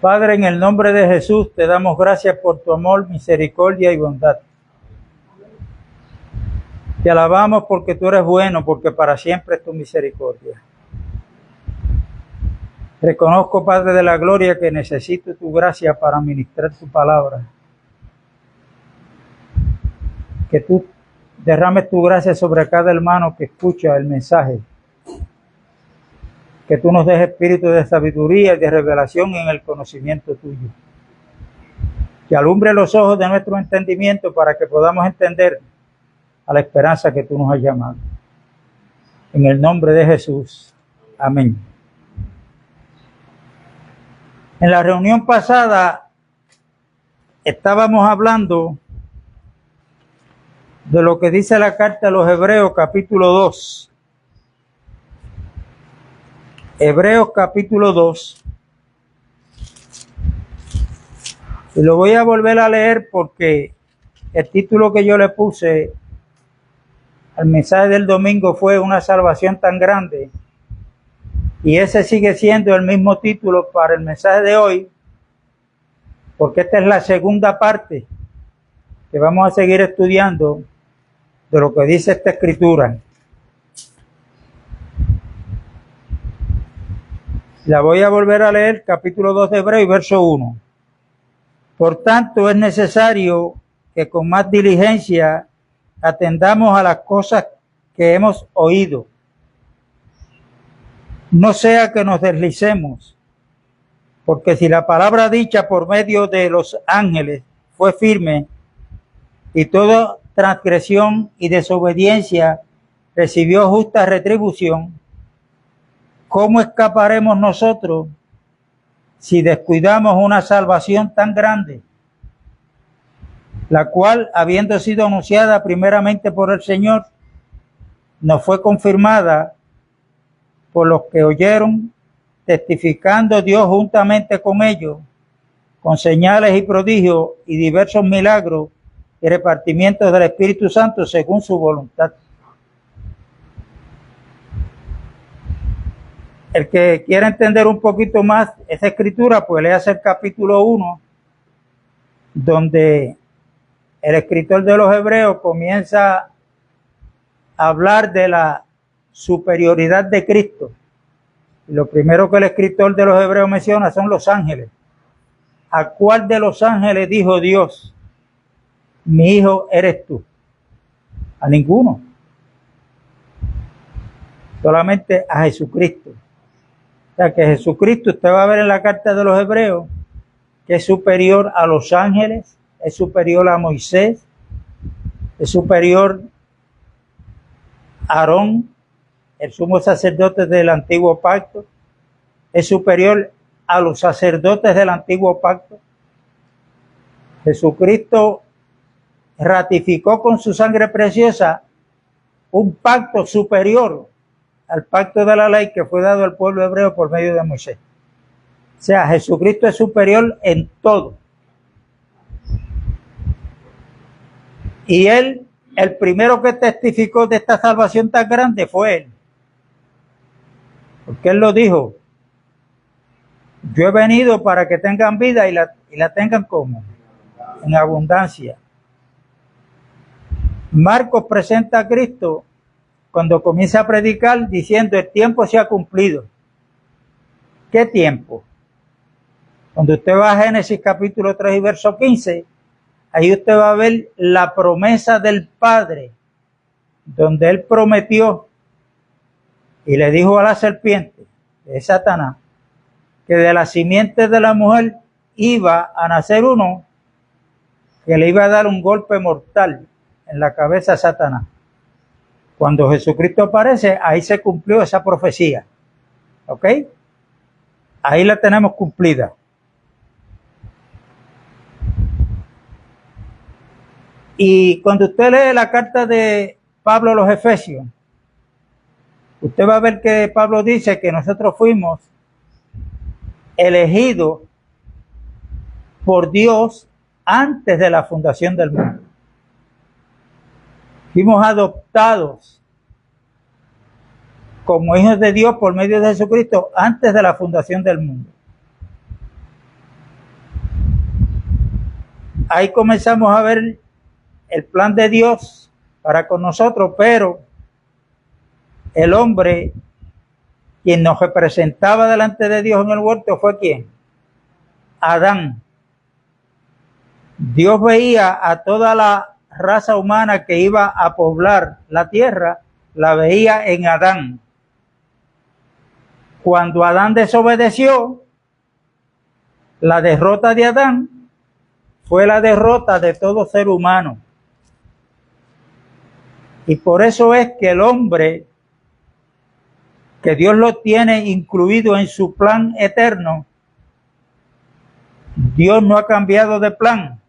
Padre, en el nombre de Jesús te damos gracias por tu amor, misericordia y bondad. Te alabamos porque tú eres bueno, porque para siempre es tu misericordia. Reconozco, Padre de la gloria, que necesito tu gracia para ministrar tu palabra. Que tú derrames tu gracia sobre cada hermano que escucha el mensaje. Que tú nos des espíritu de sabiduría y de revelación en el conocimiento tuyo. Que alumbre los ojos de nuestro entendimiento para que podamos entender a la esperanza que tú nos has llamado. En el nombre de Jesús. Amén. En la reunión pasada estábamos hablando de lo que dice la carta a los Hebreos, capítulo 2. Hebreos, capítulo 2. Y lo voy a volver a leer porque el título que yo le puse al mensaje del domingo fue Una salvación tan grande. Y ese sigue siendo el mismo título para el mensaje de hoy, porque esta es la segunda parte que vamos a seguir estudiando de lo que dice esta escritura. La voy a volver a leer, capítulo 2 de Hebreos, verso 1. Por tanto, es necesario que con más diligencia atendamos a las cosas que hemos oído. No sea que nos deslicemos, porque si la palabra dicha por medio de los ángeles fue firme, y toda transgresión y desobediencia recibió justa retribución, ¿cómo escaparemos nosotros si descuidamos una salvación tan grande, la cual, habiendo sido anunciada primeramente por el Señor, nos fue confirmada por los que oyeron, testificando Dios juntamente con ellos, con señales y prodigios y diversos milagros y repartimientos del Espíritu Santo según su voluntad? El que quiera entender un poquito más esa escritura, pues léase el capítulo 1, donde el escritor de los Hebreos comienza a hablar de la superioridad de Cristo. Y lo primero que el escritor de los Hebreos menciona son los ángeles. ¿A cuál de los ángeles dijo Dios, mi hijo eres tú? A ninguno. Solamente a Jesucristo. O sea que Jesucristo, usted va a ver en la carta de los Hebreos, que es superior a los ángeles, es superior a Moisés, es superior a Aarón, el sumo sacerdote del antiguo pacto, es superior a los sacerdotes del antiguo pacto. Jesucristo ratificó con su sangre preciosa un pacto superior al pacto de la ley que fue dado al pueblo hebreo por medio de Moisés. O sea, Jesucristo es superior en todo. Y él, el primero que testificó de esta salvación tan grande fue él. Porque él lo dijo: yo he venido para que tengan vida y la tengan como en abundancia. Marcos presenta a Cristo cuando comienza a predicar diciendo: el tiempo se ha cumplido. ¿Qué tiempo? Cuando usted va a Génesis capítulo 3 y verso 15, ahí usted va a ver la promesa del Padre, donde él prometió y le dijo a la serpiente de Satanás que de la simiente de la mujer iba a nacer uno que le iba a dar un golpe mortal en la cabeza a Satanás. Cuando Jesucristo aparece, ahí se cumplió esa profecía. ¿Ok? Ahí la tenemos cumplida. Y cuando usted lee la carta de Pablo a los Efesios, usted va a ver que Pablo dice que nosotros fuimos elegidos por Dios antes de la fundación del mundo. Fuimos adoptados como hijos de Dios por medio de Jesucristo antes de la fundación del mundo. ahí comenzamos a ver el plan de Dios para con nosotros, pero el hombre, quien nos representaba delante de Dios en el huerto, ¿fue quién? Adán. Dios veía a toda la raza humana que iba a poblar la tierra, la veía en Adán. Cuando Adán desobedeció, la derrota de Adán fue la derrota de todo ser humano. Y por eso es que el hombre, que Dios lo tiene incluido en su plan eterno, Dios no ha cambiado de plan,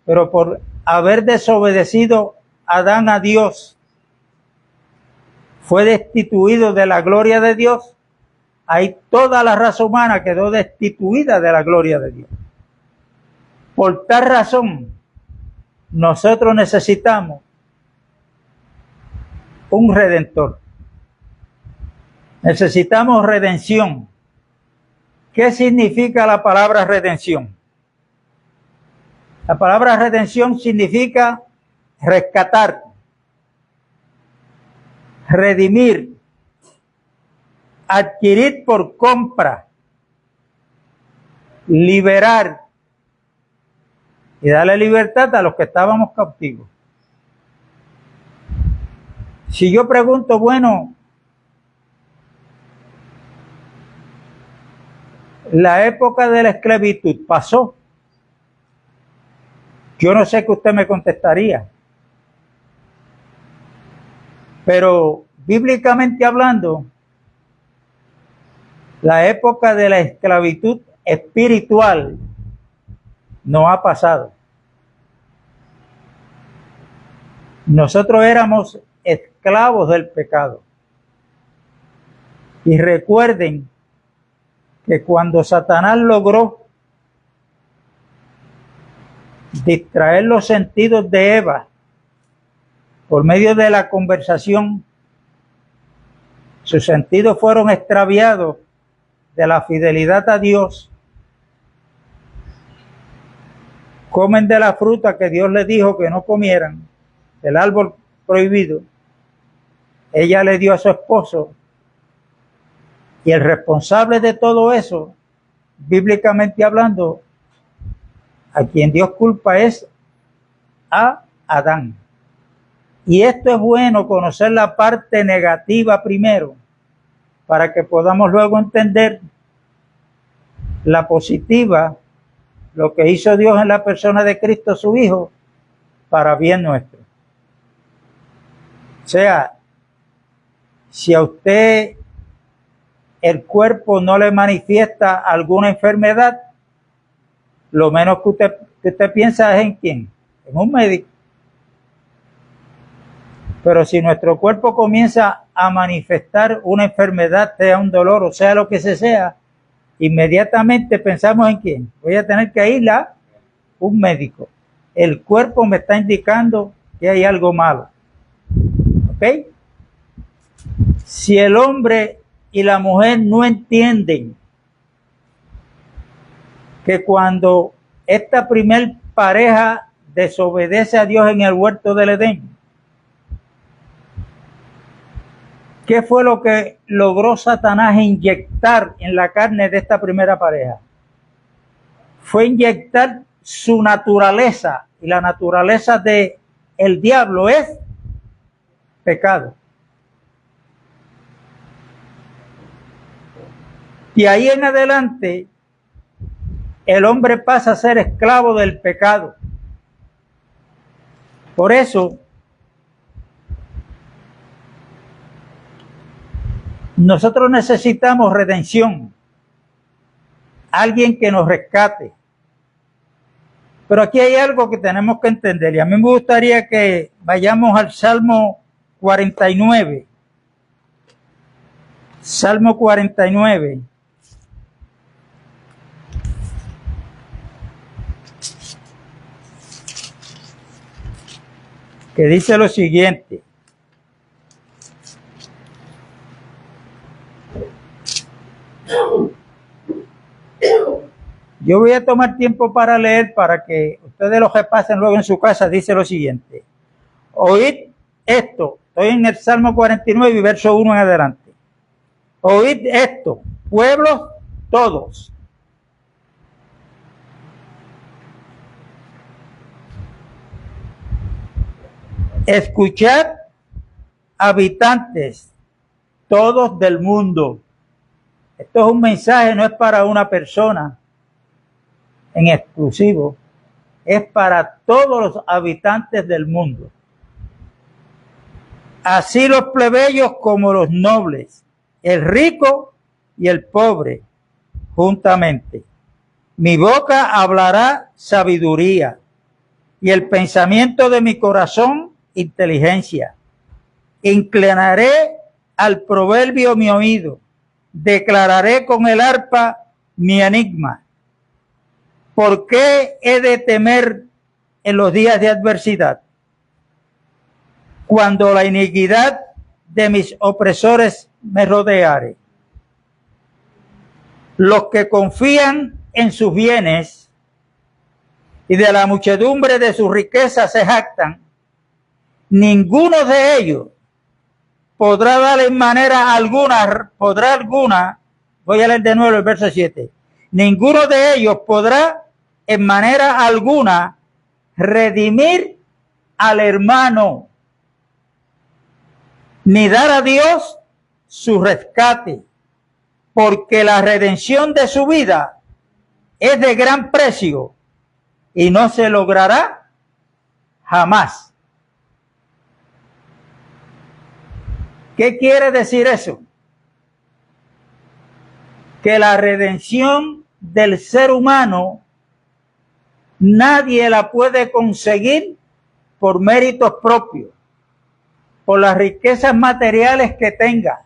pero por haber desobedecido Adán a Dios, fue destituido de la gloria de Dios. Ahí toda la raza humana quedó destituida de la gloria de Dios. Por tal razón, nosotros necesitamos un redentor. Necesitamos redención. ¿Qué significa la palabra redención? La palabra redención significa rescatar, redimir, adquirir por compra, liberar y darle libertad a los que estábamos cautivos. Si yo pregunto, bueno, la época de la esclavitud pasó, yo no sé qué usted me contestaría, pero bíblicamente hablando, la época de la esclavitud espiritual no ha pasado. Nosotros éramos esclavos del pecado. Y recuerden que cuando Satanás logró distraer los sentidos de Eva por medio de la conversación, sus sentidos fueron extraviados de la fidelidad a Dios. Comen de la fruta que Dios les dijo que no comieran, del árbol prohibido. Ella le dio a su esposo, y el responsable de todo eso, bíblicamente hablando, a quien Dios culpa es a Adán. Y esto es bueno, conocer la parte negativa primero, para que podamos luego entender la positiva, lo que hizo Dios en la persona de Cristo su Hijo, para bien nuestro. O sea, si a usted el cuerpo no le manifiesta alguna enfermedad, lo menos que usted piensa es en quién, en un médico. Pero si nuestro cuerpo comienza a manifestar una enfermedad, sea un dolor o sea lo que sea, inmediatamente pensamos en quién. Voy a tener que ir a un médico. El cuerpo me está indicando que hay algo malo. ¿Ok? Si el hombre y la mujer no entienden que cuando esta primer pareja desobedece a Dios en el huerto del Edén, ¿qué fue lo que logró Satanás inyectar en la carne de esta primera pareja? Fue inyectar su naturaleza, y la naturaleza de el diablo es pecado. Y ahí en adelante, el hombre pasa a ser esclavo del pecado. Por eso, nosotros necesitamos redención, alguien que nos rescate. Pero aquí hay algo que tenemos que entender, y a mí me gustaría que vayamos al Salmo 49. Salmo 49. Que dice lo siguiente: Yo voy a tomar tiempo para leer para que ustedes lo repasen luego en su casa. Dice lo siguiente: oíd esto, estoy en el Salmo 49 y verso 1 en adelante. Oíd esto, pueblos todos. Escuchad, habitantes todos del mundo. Esto es un mensaje, no es para una persona en exclusivo, es para todos los habitantes del mundo. Así los plebeyos como los nobles, el rico y el pobre, juntamente. Mi boca hablará sabiduría y el pensamiento de mi corazón inteligencia. Inclinaré al proverbio mi oído, declararé con el arpa mi enigma. ¿Por qué he de temer en los días de adversidad? Cuando la iniquidad de mis opresores me rodeare. Los que confían en sus bienes y de la muchedumbre de sus riquezas se jactan, ninguno de ellos podrá dar en manera alguna, voy a leer de nuevo el verso 7, ninguno de ellos podrá en manera alguna redimir al hermano, ni dar a Dios su rescate, porque la redención de su vida es de gran precio y no se logrará jamás. ¿Qué quiere decir eso? Que la redención del ser humano nadie la puede conseguir por méritos propios, por las riquezas materiales que tenga.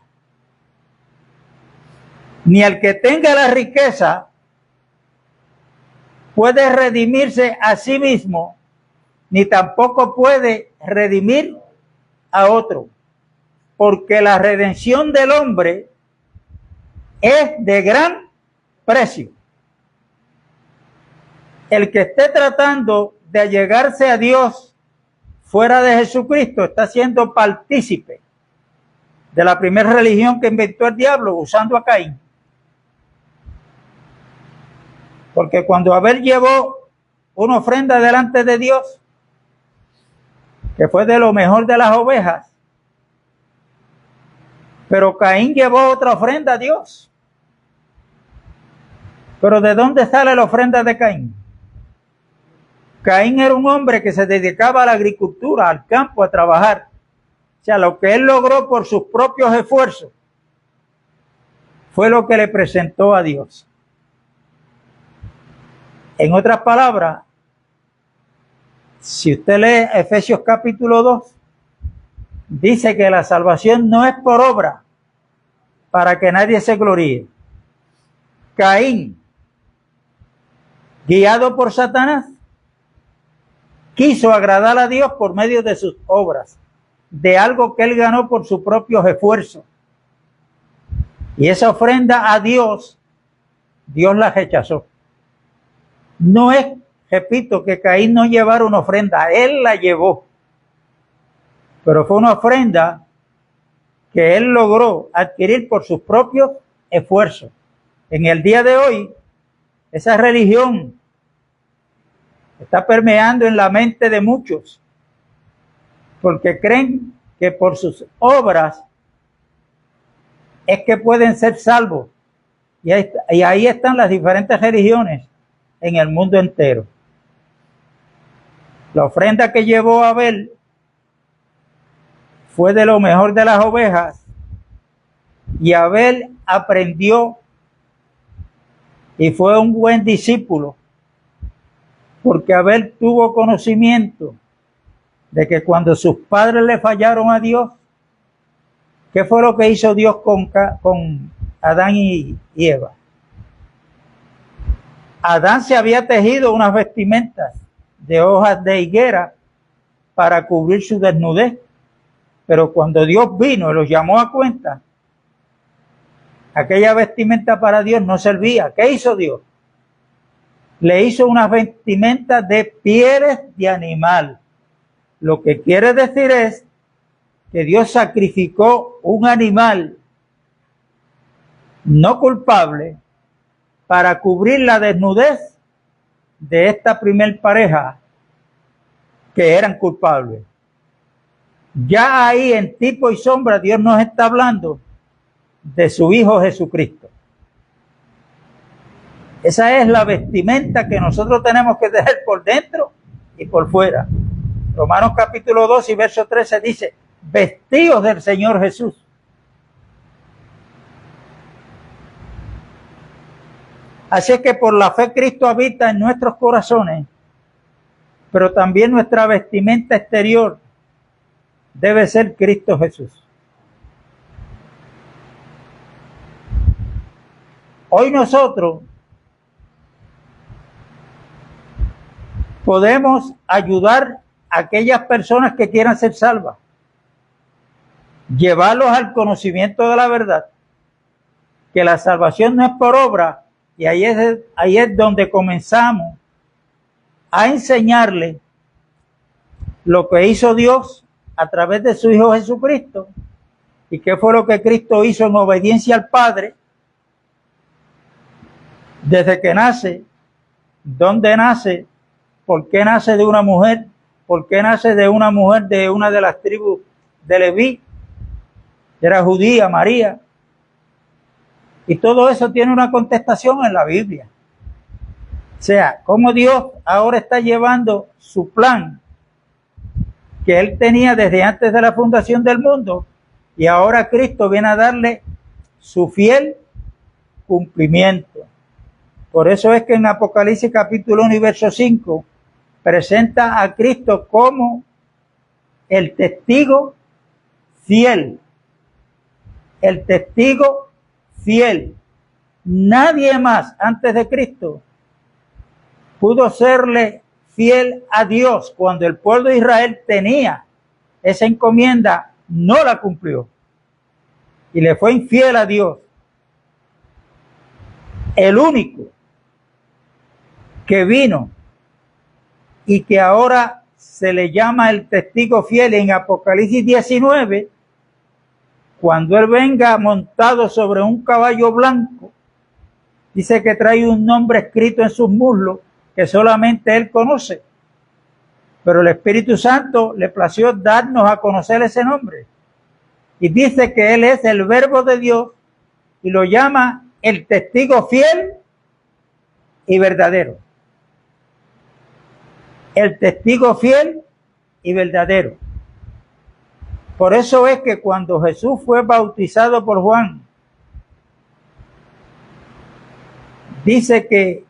Ni el que tenga la riqueza puede redimirse a sí mismo, ni tampoco puede redimir a otro, porque la redención del hombre es de gran precio. El que esté tratando de allegarse a Dios fuera de Jesucristo está siendo partícipe de la primera religión que inventó el diablo, usando a Caín. Porque cuando Abel llevó una ofrenda delante de Dios, que fue de lo mejor de las ovejas, pero Caín llevó otra ofrenda a Dios. Pero ¿de dónde sale la ofrenda de Caín? Caín era un hombre que se dedicaba a la agricultura, al campo, a trabajar. O sea, lo que él logró por sus propios esfuerzos fue lo que le presentó a Dios. En otras palabras, si usted lee Efesios capítulo 2, dice que la salvación no es por obra, para que nadie se gloríe. Caín, guiado por Satanás, quiso agradar a Dios por medio de sus obras, de algo que él ganó por sus propios esfuerzos. Y esa ofrenda a Dios, Dios la rechazó. No es, repito, que Caín no llevara una ofrenda, él la llevó. Pero fue una ofrenda que él logró adquirir por sus propios esfuerzos. En el día de hoy, esa religión está permeando en la mente de muchos, porque creen que por sus obras es que pueden ser salvos. Y ahí están las diferentes religiones en el mundo entero. La ofrenda que llevó Abel fue de lo mejor de las ovejas, y Abel aprendió y fue un buen discípulo, porque Abel tuvo conocimiento de que cuando sus padres le fallaron a Dios, ¿qué fue lo que hizo Dios con Adán y Eva? Adán se había tejido unas vestimentas de hojas de higuera para cubrir su desnudez, pero cuando Dios vino y los llamó a cuenta, aquella vestimenta para Dios no servía. ¿Qué hizo Dios? le hizo unas vestimentas de pieles de animal. Lo que quiere decir es que Dios sacrificó un animal no culpable para cubrir la desnudez de esta primer pareja que eran culpables. Ya ahí en tipo y sombra Dios nos está hablando de su Hijo Jesucristo. Esa es la vestimenta que nosotros tenemos que tener por dentro y por fuera. Romanos capítulo 2 y verso 13 dice, vestidos del Señor Jesús. Así que por la fe Cristo habita en nuestros corazones, pero también nuestra vestimenta exterior debe ser Cristo Jesús. Hoy nosotros podemos ayudar a aquellas personas que quieran ser salvas, llevarlos al conocimiento de la verdad, que la salvación no es por obra, y ahí es donde comenzamos a enseñarle lo que hizo Dios a través de su Hijo Jesucristo y qué fue lo que Cristo hizo en obediencia al Padre desde que nace, dónde nace, por qué nace de una mujer, por qué nace de una mujer de una de las tribus de Leví, era judía, María. Y todo eso tiene una contestación en la Biblia. O sea, cómo Dios ahora está llevando su plan que Él tenía desde antes de la fundación del mundo, y ahora Cristo viene a darle su fiel cumplimiento. Por eso es que en Apocalipsis capítulo 1 y verso 5 presenta a Cristo como el testigo fiel. El testigo fiel. Nadie más antes de Cristo pudo serle fiel a Dios cuando el pueblo de Israel tenía esa encomienda, no la cumplió y le fue infiel a Dios. El único que vino y que ahora se le llama el testigo fiel en Apocalipsis 19, cuando él venga montado sobre un caballo blanco, dice que trae un nombre escrito en sus muslos que solamente él conoce, pero el Espíritu Santo le plació darnos a conocer ese nombre, y dice que él es el Verbo de Dios y lo llama el testigo fiel y verdadero. El testigo fiel y verdadero. Por eso es que cuando Jesús fue bautizado por Juan, dice que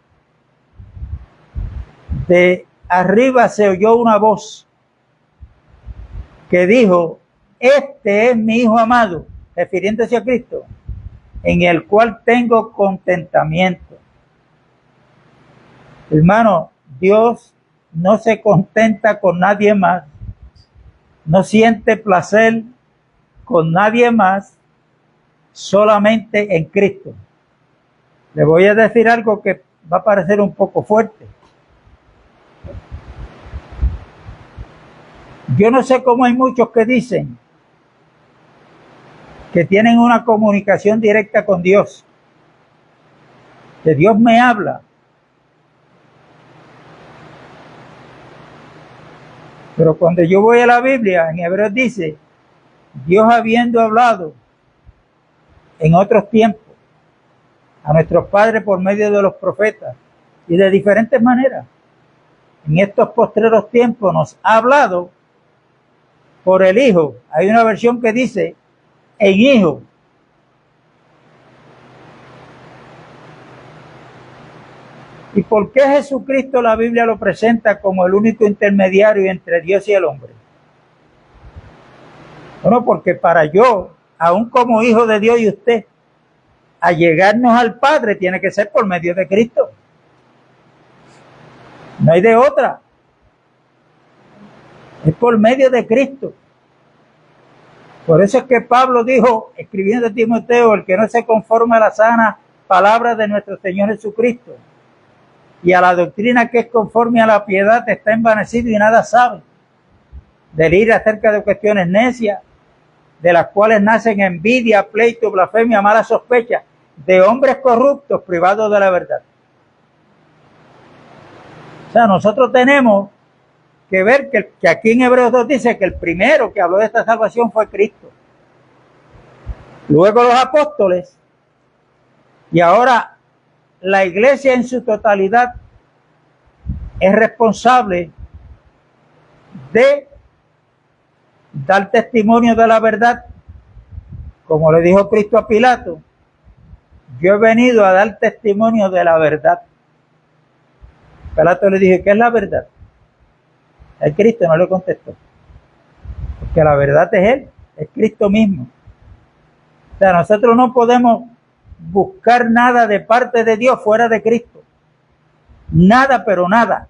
de arriba se oyó una voz que dijo, este es mi Hijo amado, refiriéndose a Cristo, en el cual tengo contentamiento. Hermano, Dios no se contenta con nadie más, no siente placer con nadie más, solamente en Cristo. Le voy a decir algo que va a parecer un poco fuerte. Yo no sé cómo hay muchos que dicen que tienen una comunicación directa con Dios, que Dios me habla. Pero cuando yo voy a la Biblia, en Hebreos dice, Dios habiendo hablado en otros tiempos a nuestros padres por medio de los profetas y de diferentes maneras, en estos postreros tiempos nos ha hablado por el Hijo. Hay una versión que dice en Hijo. ¿Y por qué Jesucristo la Biblia lo presenta como el único intermediario entre Dios y el hombre? Bueno, porque para yo, aún como hijo de Dios y usted, allegarnos al Padre tiene que ser por medio de Cristo. No hay de otra. Es por medio de Cristo. Por eso es que Pablo dijo, escribiendo a Timoteo, el que no se conforma a la sana palabra de nuestro Señor Jesucristo, y a la doctrina que es conforme a la piedad está envanecido y nada sabe. Delira acerca de cuestiones necias, de las cuales nacen envidia, pleito, blasfemia, mala sospecha, de hombres corruptos privados de la verdad. O sea, nosotros tenemos que ver que aquí en Hebreos 2 dice que el primero que habló de esta salvación fue Cristo. Luego los apóstoles, y ahora la iglesia en su totalidad es responsable de dar testimonio de la verdad, como le dijo Cristo a Pilato: yo he venido a dar testimonio de la verdad. Pilato le dijo: ¿qué es la verdad? El Cristo no le contestó, porque la verdad es Él, es Cristo mismo. O sea, nosotros no podemos buscar nada de parte de Dios fuera de Cristo. Nada, pero nada.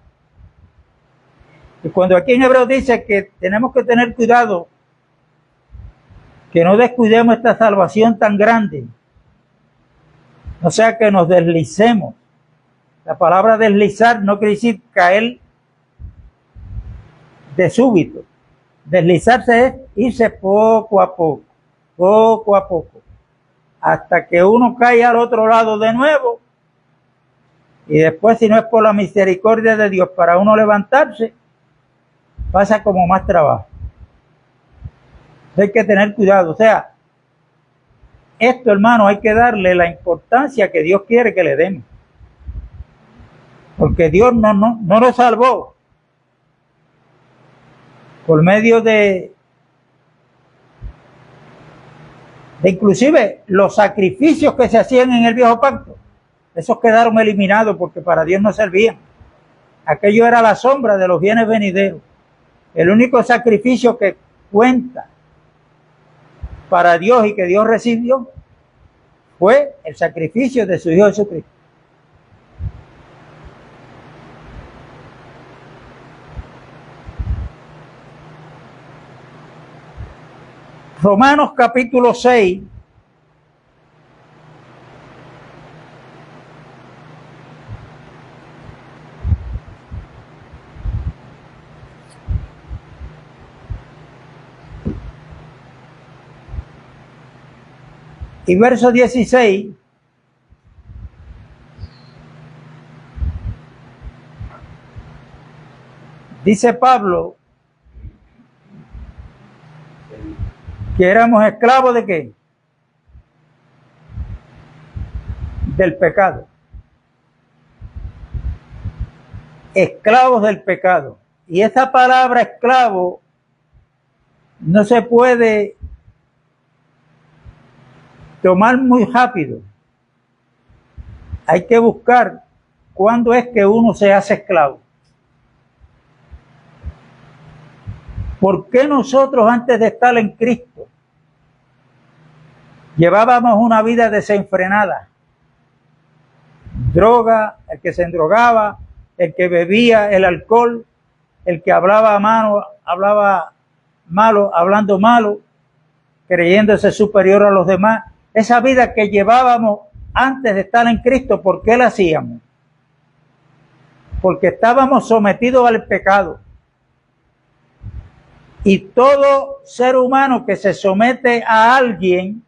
Y cuando aquí en Hebreos dice que tenemos que tener cuidado, que no descuidemos esta salvación tan grande, o sea, que nos deslicemos. La palabra deslizar no quiere decir caer de súbito. Deslizarse es irse poco a poco, hasta que uno cae al otro lado de nuevo, y después, si no es por la misericordia de Dios para uno levantarse, pasa como más trabajo. Hay que tener cuidado. O sea, esto, hermano, hay que darle la importancia que Dios quiere que le demos, porque Dios no nos salvó por medio de inclusive los sacrificios que se hacían en el viejo pacto. Esos quedaron eliminados porque para Dios no servían. Aquello era la sombra de los bienes venideros. El único sacrificio que cuenta para Dios y que Dios recibió fue el sacrificio de su Hijo Jesucristo. Romanos capítulo 6, y verso 16, dice Pablo que éramos esclavos ¿de qué? Del pecado. Esclavos del pecado. Y esa palabra esclavo no se puede tomar muy rápido. Hay que buscar cuándo es que uno se hace esclavo. ¿Por qué nosotros, antes de estar en Cristo, llevábamos una vida desenfrenada? Droga, el que se endrogaba, el que bebía el alcohol, el que hablaba malo, hablando malo, creyéndose superior a los demás. Esa vida que llevábamos antes de estar en Cristo, ¿por qué la hacíamos? Porque estábamos sometidos al pecado. Y todo ser humano que se somete a alguien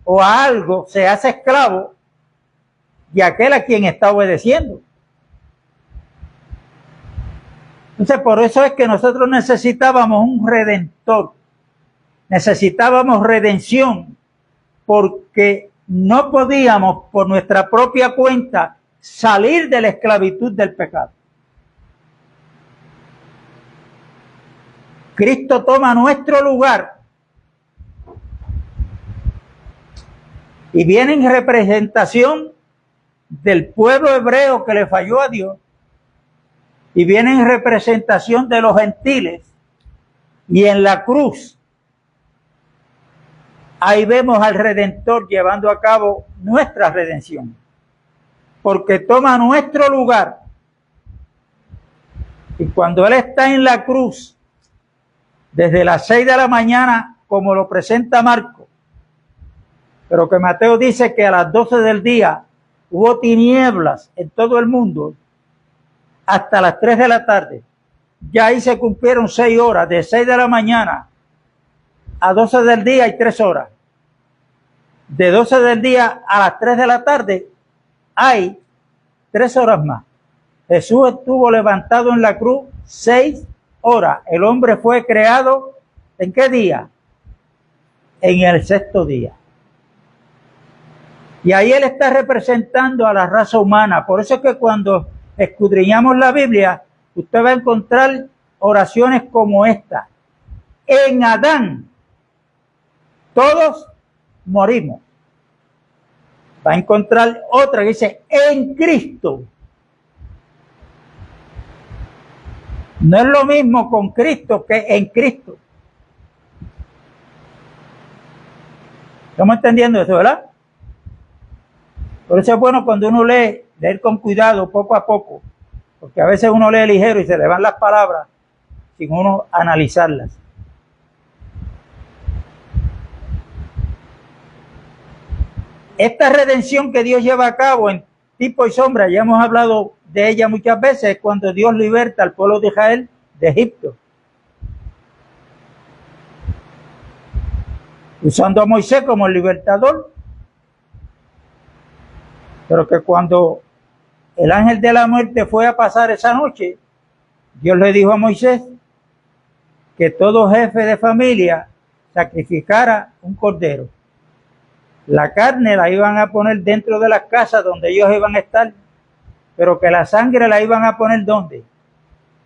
o a algo se hace esclavo de aquel a quien está obedeciendo. Entonces, por eso es que nosotros necesitábamos un redentor, necesitábamos redención, porque no podíamos por nuestra propia cuenta salir de la esclavitud del pecado. Cristo toma nuestro lugar y viene en representación del pueblo hebreo que le falló a Dios, y viene en representación de los gentiles, y en la cruz ahí vemos al Redentor llevando a cabo nuestra redención, porque toma nuestro lugar. Y cuando Él está en la cruz, desde las 6 de la mañana, como lo presenta Marcos, pero que Mateo dice que a las 12 del día hubo tinieblas en todo el mundo, hasta las 3 de la tarde. Ya ahí se cumplieron 6 horas, de 6 de la mañana a 12 del día hay 3 horas. De 12 del día a las 3 de la tarde hay 3 horas más. Jesús estuvo levantado en la cruz 6 horas. El hombre fue creado, ¿en qué día? En el 6º día. Y ahí él está representando a la raza humana. Por eso es que cuando escudriñamos la Biblia, usted va a encontrar oraciones como esta. En Adán, todos morimos. Va a encontrar otra que dice, en Cristo. No es lo mismo con Cristo que en Cristo. ¿Estamos entendiendo eso, verdad? Por eso es bueno cuando uno lee, leer con cuidado, poco a poco, porque a veces uno lee ligero y se le van las palabras sin uno analizarlas. Esta redención que Dios lleva a cabo en tipo y sombra, ya hemos hablado de ella muchas veces, es cuando Dios liberta al pueblo de Israel de Egipto, usando a Moisés como el libertador. Pero que cuando el ángel de la muerte fue a pasar esa noche, Dios le dijo a Moisés que todo jefe de familia sacrificara un cordero. La carne la iban a poner dentro de las casas donde ellos iban a estar, pero que la sangre la iban a poner ¿dónde?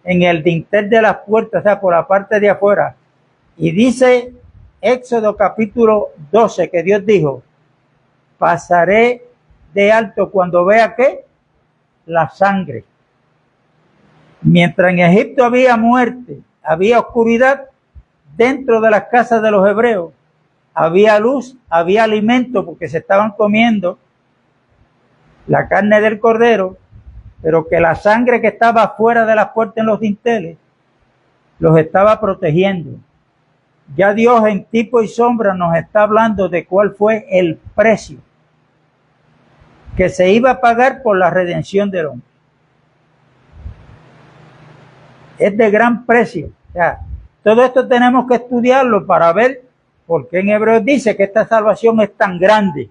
En el dintel de las puertas, o sea, por la parte de afuera. Y dice Éxodo capítulo 12 que Dios dijo, pasaré de alto cuando vea ¿qué? La sangre. Mientras en Egipto había muerte, había oscuridad, dentro de las casas de los hebreos había luz, había alimento, porque se estaban comiendo la carne del cordero, pero que la sangre que estaba fuera de las puertas en los dinteles los estaba protegiendo. Ya Dios en tipo y sombra nos está hablando de cuál fue el precio que se iba a pagar por la redención del hombre. Es de gran precio. O sea, todo esto tenemos que estudiarlo para ver por qué en Hebreos dice que esta salvación es tan grande.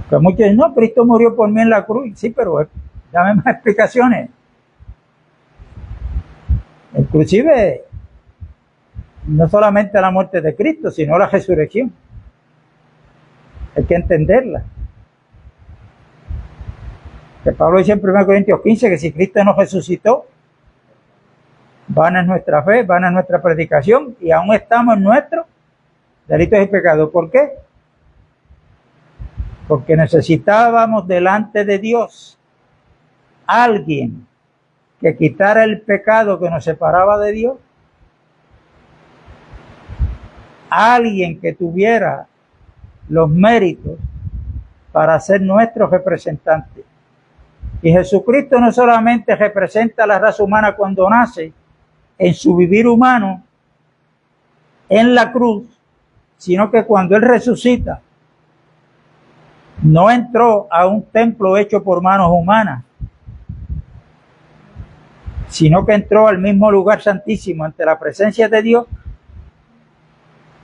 Que muchos dicen, no, Cristo murió por mí en la cruz. Sí, pero dame más explicaciones. Inclusive, no solamente la muerte de Cristo, sino la resurrección. Hay que entenderla. Que Pablo dice en 1 Corintios 15 que si Cristo no resucitó, vana es nuestra fe, vana es nuestra predicación y aún estamos en nuestros delitos y pecados. ¿Por qué? Porque necesitábamos delante de Dios alguien que quitara el pecado que nos separaba de Dios, alguien que tuviera los méritos para ser nuestro representante. Y Jesucristo no solamente representa a la raza humana cuando nace, en su vivir humano, en la cruz, sino que cuando Él resucita, no entró a un templo hecho por manos humanas, sino que entró al mismo lugar santísimo ante la presencia de Dios,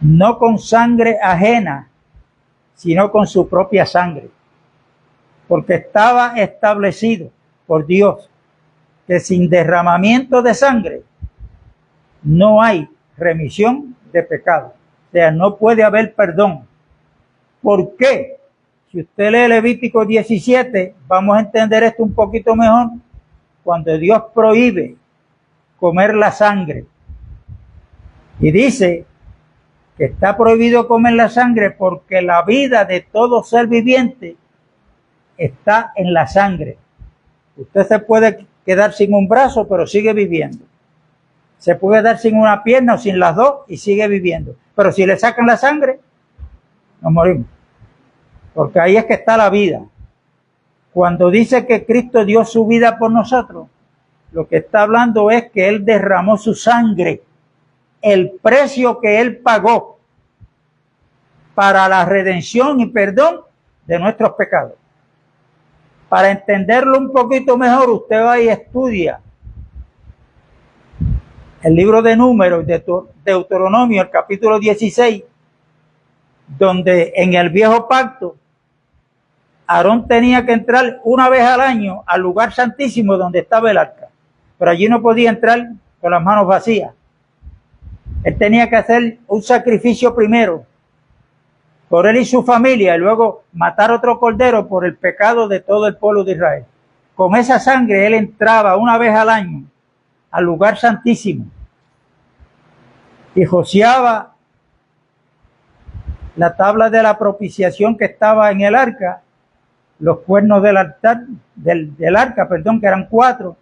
no con sangre ajena, sino con su propia sangre, porque estaba establecido por Dios que sin derramamiento de sangre no hay remisión de pecado. O sea, no puede haber perdón. ¿Por qué? Si usted lee Levítico 17, vamos a entender esto un poquito mejor. Cuando Dios prohíbe comer la sangre y dice que está prohibido comer la sangre porque la vida de todo ser viviente está en la sangre. Usted se puede quedar sin un brazo, pero sigue viviendo. Se puede quedar sin una pierna o sin las dos y sigue viviendo. Pero si le sacan la sangre, nos morimos. Porque ahí es que está la vida. Cuando dice que Cristo dio su vida por nosotros, lo que está hablando es que Él derramó su sangre, el precio que Él pagó para la redención y perdón de nuestros pecados. Para entenderlo un poquito mejor, usted va y estudia el libro de Números, de Deuteronomio, el capítulo 16, donde en el viejo pacto Aarón tenía que entrar una vez al año al lugar santísimo donde estaba el arca, pero allí no podía entrar con las manos vacías. Él tenía que hacer un sacrificio primero por él y su familia, y luego matar otro cordero por el pecado de todo el pueblo de Israel. Con esa sangre él entraba una vez al año al lugar santísimo y rociaba la tabla de la propiciación que estaba en el arca, los cuernos del altar, del arca, que eran 4.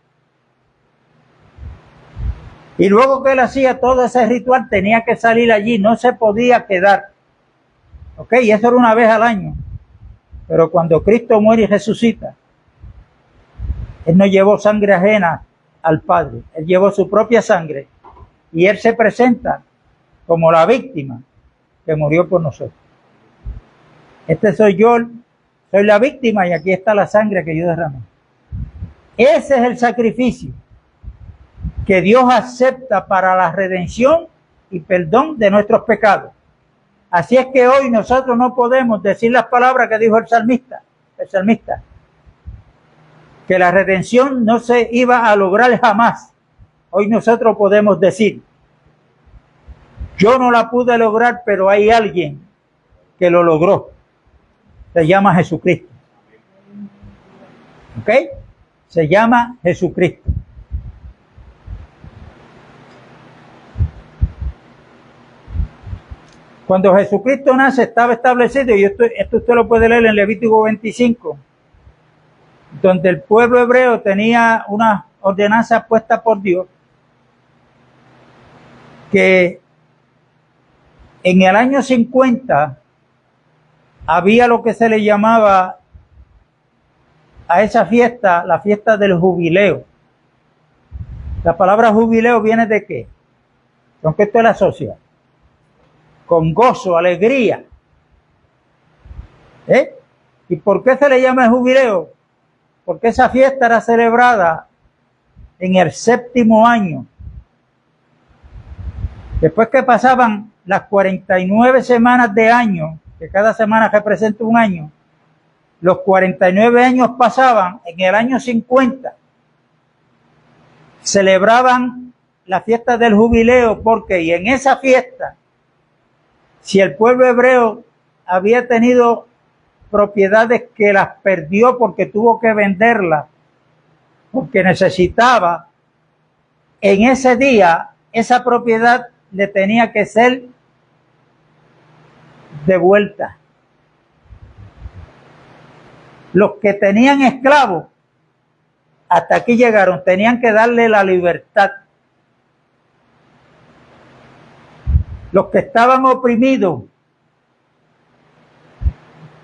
Y luego que él hacía todo ese ritual, tenía que salir allí, no se podía quedar. ¿Ok? Y eso era una vez al año. Pero cuando Cristo muere y resucita, él no llevó sangre ajena al Padre, él llevó su propia sangre y él se presenta como la víctima que murió por nosotros. Este soy yo, soy la víctima y aquí está la sangre que yo derramé. Ese es el sacrificio que Dios acepta para la redención y perdón de nuestros pecados. Así es que hoy nosotros no podemos decir las palabras que dijo el salmista, que la redención no se iba a lograr jamás. Hoy nosotros podemos decir, yo no la pude lograr, pero hay alguien que lo logró. Se llama Jesucristo. ¿Ok? Se llama Jesucristo. Cuando Jesucristo nace estaba establecido, y esto usted lo puede leer en Levítico 25, donde el pueblo hebreo tenía una ordenanza puesta por Dios, que en el año 50 había lo que se le llamaba a esa fiesta, la fiesta del jubileo. La palabra jubileo viene de qué? ¿Con qué usted la asocia? Con gozo, alegría. ¿Y por qué se le llama el jubileo? Porque esa fiesta era celebrada en el 7º año. Después que pasaban las 49 semanas de año, que cada semana representa un año, los 49 años pasaban, en el año 50, celebraban la fiesta del jubileo, porque y en esa fiesta, si el pueblo hebreo había tenido propiedades que las perdió porque tuvo que venderlas, porque necesitaba, en ese día esa propiedad le tenía que ser devuelta. Los que tenían esclavos, hasta aquí llegaron, tenían que darle la libertad. Los que estaban oprimidos,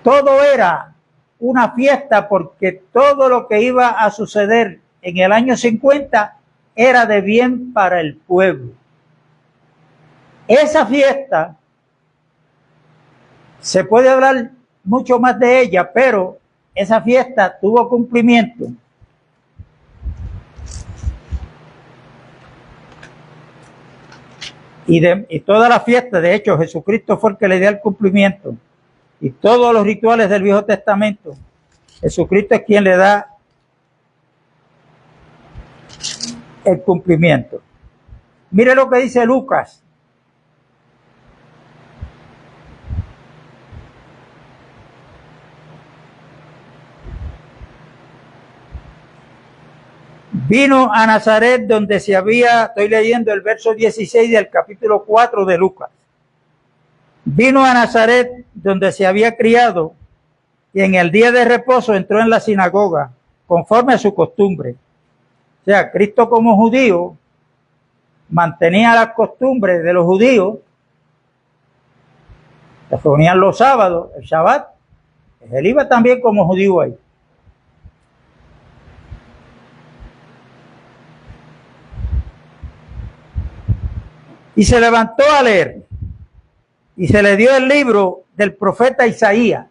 todo era una fiesta, porque todo lo que iba a suceder en el año 50 era de bien para el pueblo. Esa fiesta, se puede hablar mucho más de ella, pero esa fiesta tuvo cumplimiento y toda la fiesta, de hecho Jesucristo fue el que le dio el cumplimiento, y todos los rituales del Viejo Testamento, Jesucristo es quien le da el cumplimiento. Mire lo que dice Lucas. Vino a Nazaret donde se había, estoy leyendo el verso 16 del capítulo 4 de Lucas. Vino a Nazaret donde se había criado y en el día de reposo entró en la sinagoga conforme a su costumbre. O sea, Cristo como judío mantenía las costumbres de los judíos. Se reunían los sábados, el Shabbat. Él iba también como judío ahí. Y se levantó a leer. Y se le dio el libro del profeta Isaías.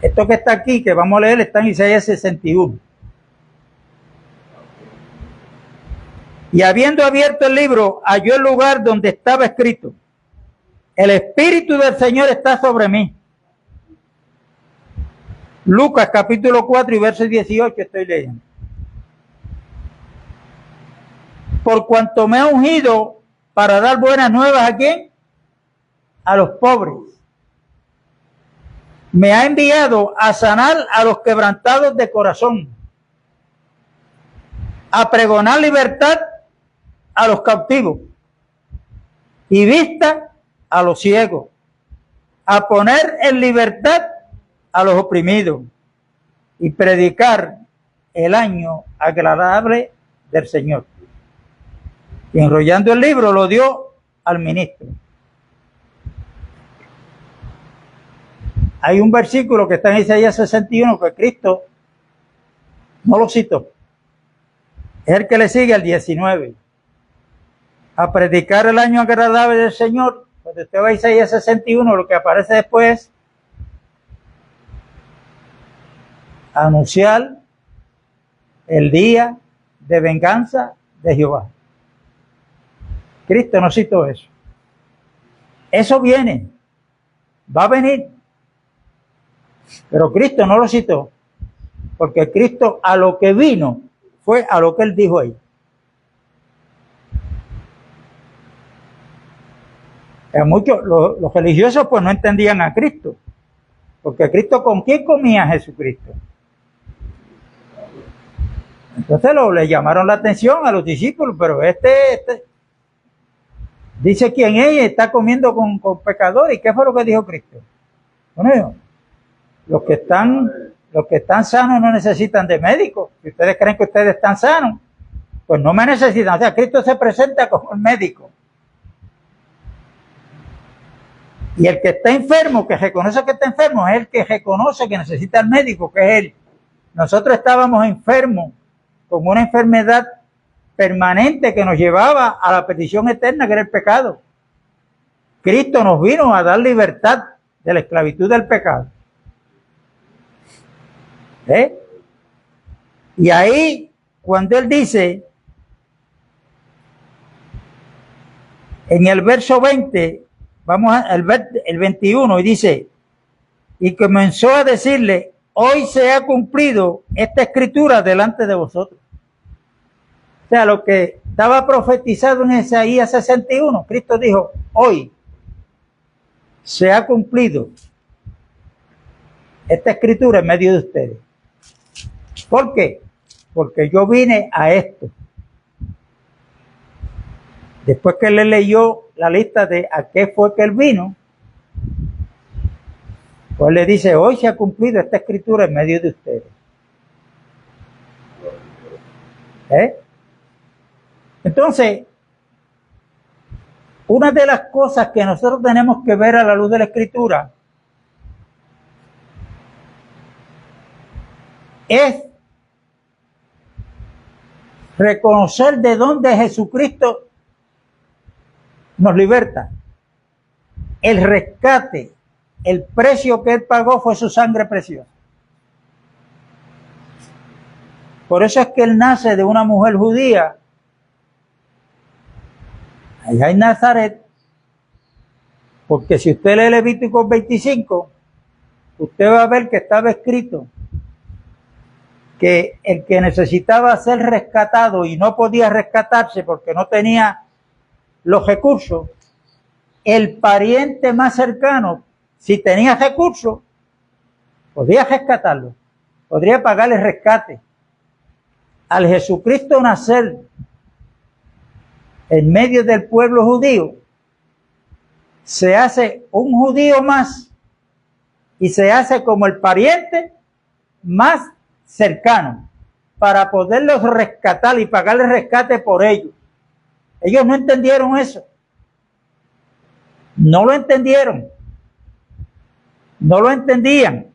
Esto que está aquí, que vamos a leer, está en Isaías 61. Y habiendo abierto el libro, halló el lugar donde estaba escrito: el Espíritu del Señor está sobre mí. Lucas capítulo 4 y verso 18 estoy leyendo. Por cuanto me ha ungido para dar buenas nuevas, ¿a quién? A los pobres. Me ha enviado a sanar a los quebrantados de corazón, a pregonar libertad a los cautivos y vista a los ciegos, a poner en libertad a los oprimidos y predicar el año agradable del Señor. Y enrollando el libro lo dio al ministro. Hay un versículo que está en Isaías 61 que Cristo no lo citó. Es el que le sigue al 19. A predicar el año agradable del Señor. Cuando usted va a Isaías 61, lo que aparece después es anunciar el día de venganza de Jehová. Cristo no citó eso. Eso viene, va a venir. Pero Cristo no lo citó, porque Cristo a lo que vino fue a lo que él dijo ahí. Muchos, los religiosos pues no entendían a Cristo, porque Cristo, ¿con quién comía Jesucristo? Entonces le llamaron la atención a los discípulos, pero dice quién es, está comiendo con pecadores. ¿Y qué fue lo que dijo Cristo? Bueno, los que están sanos no necesitan de médicos. Si ustedes creen que ustedes están sanos, pues no me necesitan. O sea, Cristo se presenta como el médico. Y el que está enfermo, que reconoce que está enfermo, es el que reconoce que necesita al médico, que es él. Nosotros estábamos enfermos con una enfermedad permanente que nos llevaba a la perdición eterna, que era el pecado. Cristo nos vino a dar libertad de la esclavitud del pecado. Y ahí, cuando él dice, en el verso 20, vamos al el 21, y dice, y comenzó a decirle: hoy se ha cumplido esta escritura delante de vosotros. O sea, lo que estaba profetizado en Isaías 61, Cristo dijo: hoy se ha cumplido esta escritura en medio de ustedes. ¿Por qué? Porque yo vine a esto. Después que le leyó la lista de a qué fue que él vino, pues le dice: hoy se ha cumplido esta escritura en medio de ustedes. Entonces, una de las cosas que nosotros tenemos que ver a la luz de la escritura es reconocer de dónde Jesucristo nos liberta. El rescate, el precio que él pagó fue su sangre preciosa. Por eso es que él nace de una mujer judía allá en Nazaret, porque si usted lee Levítico 25, usted va a ver que estaba escrito que el que necesitaba ser rescatado y no podía rescatarse porque no tenía los recursos, el pariente más cercano, si tenía recursos, podía rescatarlo, podría pagarle rescate. Al Jesucristo nacer en medio del pueblo judío, se hace un judío más y se hace como el pariente más cercano para poderlos rescatar y pagarle rescate por ellos. Ellos no entendieron eso. No lo entendieron. No lo entendían.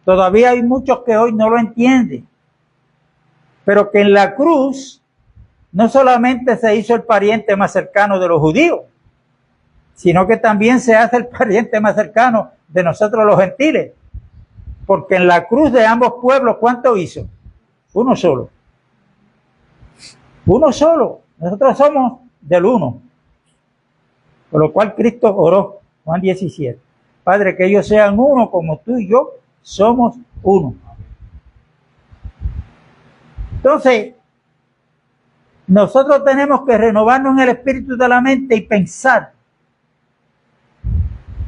Todavía hay muchos que hoy no lo entienden. Pero que en la cruz no solamente se hizo el pariente más cercano de los judíos, sino que también se hace el pariente más cercano de nosotros los gentiles. Porque en la cruz de ambos pueblos, ¿cuánto hizo? Uno solo. Uno solo. Nosotros somos del uno. Por lo cual Cristo oró, Juan 17. Padre, que ellos sean uno como tú y yo somos uno. Entonces, nosotros tenemos que renovarnos en el espíritu de la mente y pensar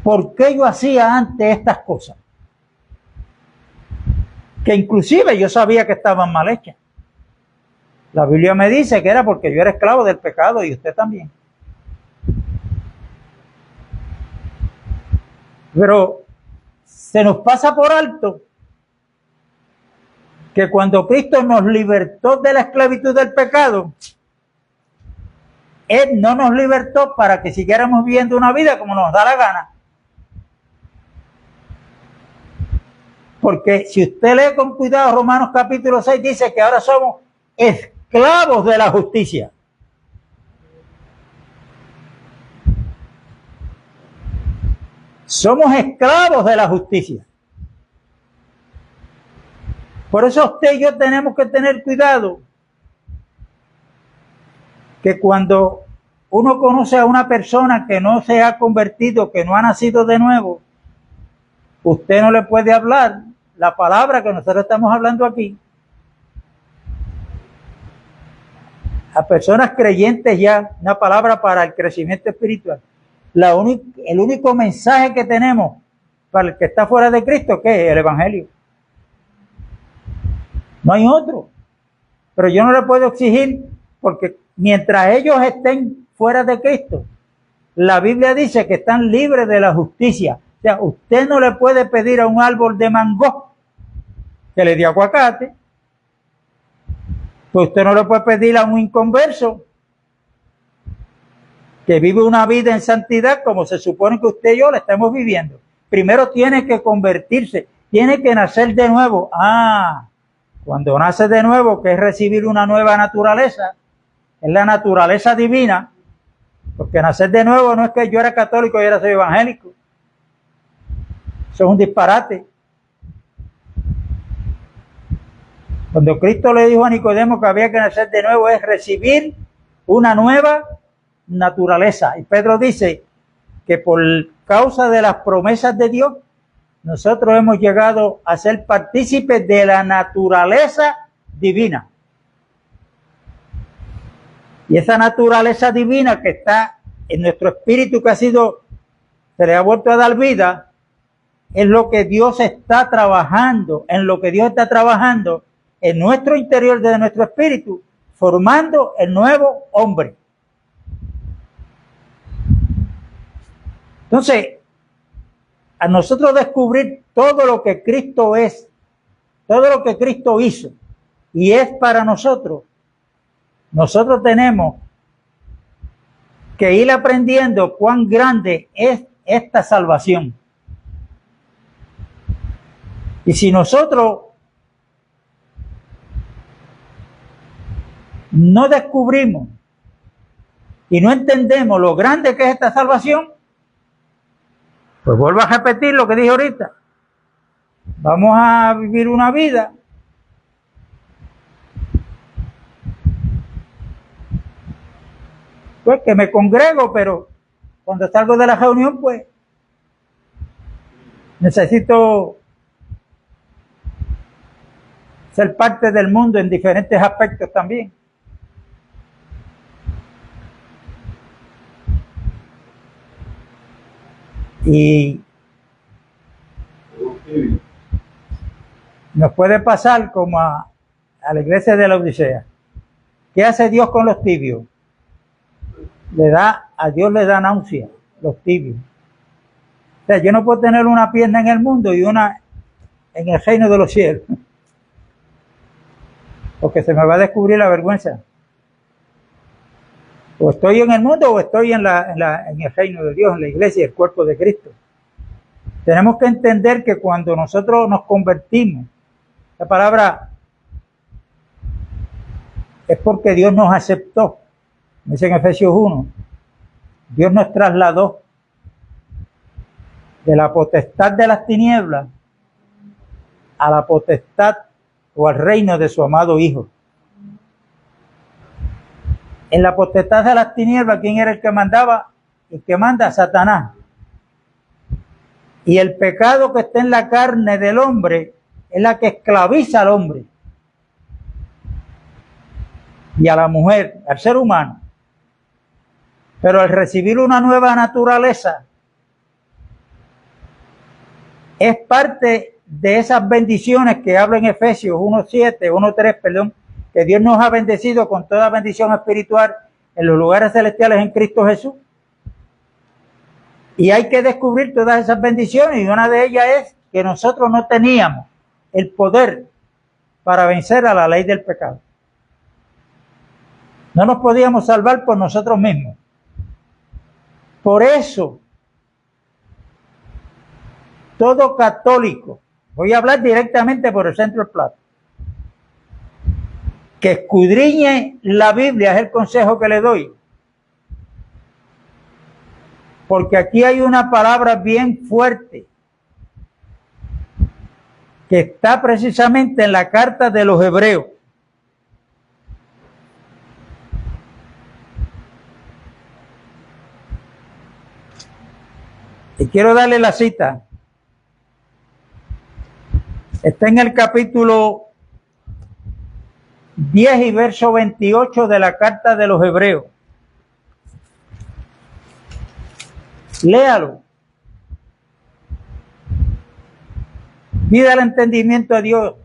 por qué yo hacía antes estas cosas. Que inclusive yo sabía que estaban mal hechas. La Biblia me dice que era porque yo era esclavo del pecado y usted también. Pero se nos pasa por alto que cuando Cristo nos libertó de la esclavitud del pecado, Él no nos libertó para que siguiéramos viviendo una vida como nos da la gana. Porque si usted lee con cuidado Romanos capítulo 6, dice que ahora somos esclavos de la justicia. Somos esclavos de la justicia. Por eso usted y yo tenemos que tener cuidado que cuando uno conoce a una persona que no se ha convertido, que no ha nacido de nuevo, usted no le puede hablar la palabra que nosotros estamos hablando aquí a personas creyentes ya, una palabra para el crecimiento espiritual. El único mensaje que tenemos para el que está fuera de Cristo, ¿qué es? El Evangelio. No hay otro. Pero yo no le puedo exigir, porque mientras ellos estén fuera de Cristo, la Biblia dice que están libres de la justicia. O sea, usted no le puede pedir a un árbol de mango que le dé aguacate. Pues usted no le puede pedir a un inconverso que vive una vida en santidad como se supone que usted y yo la estamos viviendo. Primero tiene que convertirse, tiene que nacer de nuevo. Cuando nace de nuevo, que es recibir una nueva naturaleza, es la naturaleza divina, porque nacer de nuevo no es que yo era católico y ahora soy evangélico. Eso es un disparate. Cuando Cristo le dijo a Nicodemo que había que nacer de nuevo, es recibir una nueva naturaleza. Y Pedro dice que por causa de las promesas de Dios, nosotros hemos llegado a ser partícipes de la naturaleza divina. Y esa naturaleza divina que está en nuestro espíritu, que se le ha vuelto a dar vida, es lo que Dios está trabajando, en lo que Dios está trabajando en nuestro interior de nuestro espíritu, formando el nuevo hombre. Entonces, a nosotros descubrir todo lo que Cristo es, todo lo que Cristo hizo y es para nosotros, nosotros tenemos que ir aprendiendo cuán grande es esta salvación. Y si nosotros no descubrimos y no entendemos lo grande que es esta salvación, pues vuelvo a repetir lo que dije ahorita. Vamos a vivir una vida pues que me congrego, pero cuando salgo de la reunión, pues necesito ser parte del mundo en diferentes aspectos también. Y nos puede pasar como a la iglesia de la Odisea. ¿Qué hace Dios con los tibios? A Dios le da náusea, los tibios. O sea, yo no puedo tener una pierna en el mundo y una en el reino de los cielos, porque se me va a descubrir la vergüenza. O estoy en el mundo o estoy en el reino de Dios, en la iglesia, el cuerpo de Cristo. Tenemos que entender que cuando nosotros nos convertimos, la palabra es porque Dios nos aceptó. Dice en Efesios 1, Dios nos trasladó de la potestad de las tinieblas a la potestad o al reino de su amado Hijo. En la potestad de las tinieblas, ¿quién era el que mandaba? El que manda, Satanás. Y el pecado que está en la carne del hombre es la que esclaviza al hombre y a la mujer, al ser humano. Pero al recibir una nueva naturaleza, es parte de esas bendiciones que habla en Efesios 1:7, 1:3, perdón, que Dios nos ha bendecido con toda bendición espiritual en los lugares celestiales en Cristo Jesús. Y hay que descubrir todas esas bendiciones, y una de ellas es que nosotros no teníamos el poder para vencer a la ley del pecado. No nos podíamos salvar por nosotros mismos. Por eso, todo católico, voy a hablar directamente por el centro del plato, que escudriñe la Biblia, es el consejo que le doy. Porque aquí hay una palabra bien fuerte que está precisamente en la carta de los Hebreos. Y quiero darle la cita. Está en el capítulo 10 y verso 28 de la carta de los Hebreos. Léalo. Pida el entendimiento a Dios.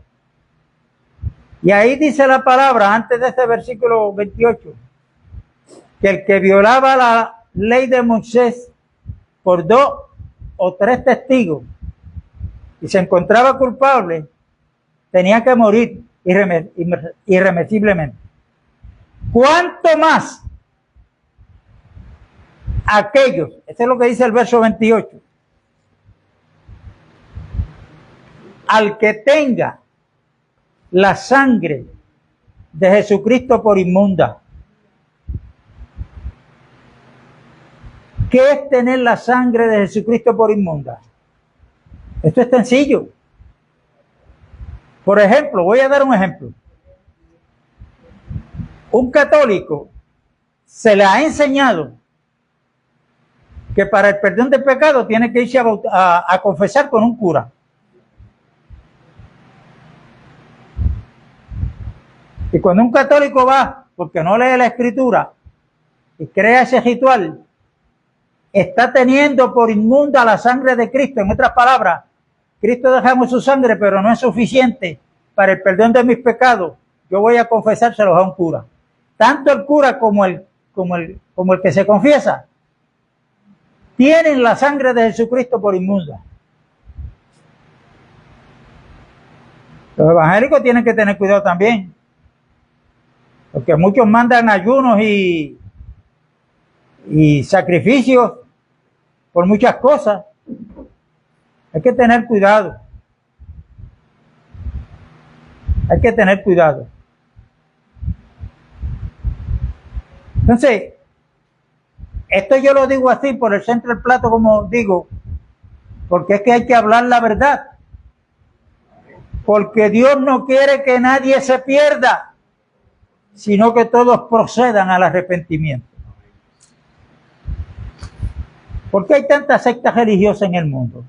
Y ahí dice la palabra, antes de este versículo 28, que el que violaba la ley de Moisés por 2 o 3 testigos y se encontraba culpable, tenía que morir irremisiblemente. ¿Cuánto más aquellos? Eso es lo que dice el verso 28. Al que tenga la sangre de Jesucristo por inmunda. ¿Qué es tener la sangre de Jesucristo por inmunda? Esto es sencillo. Por ejemplo, voy a dar un ejemplo. Un católico se le ha enseñado que para el perdón de pecado tiene que irse a confesar con un cura. Y cuando un católico va, porque no lee la escritura, y crea ese ritual, está teniendo por inmunda la sangre de Cristo. En otras palabras, Cristo dejamos su sangre, pero no es suficiente para el perdón de mis pecados. Yo voy a confesárselos a un cura. Tanto el cura como el que se confiesa tienen la sangre de Jesucristo por inmunda. Los evangélicos tienen que tener cuidado también, porque muchos mandan ayunos y sacrificios por muchas cosas. Hay que tener cuidado. Hay que tener cuidado. Entonces, esto yo lo digo así por el centro del plato, como digo, porque es que hay que hablar la verdad. Porque Dios no quiere que nadie se pierda, sino que todos procedan al arrepentimiento. ¿Por qué hay tantas sectas religiosas en el mundo?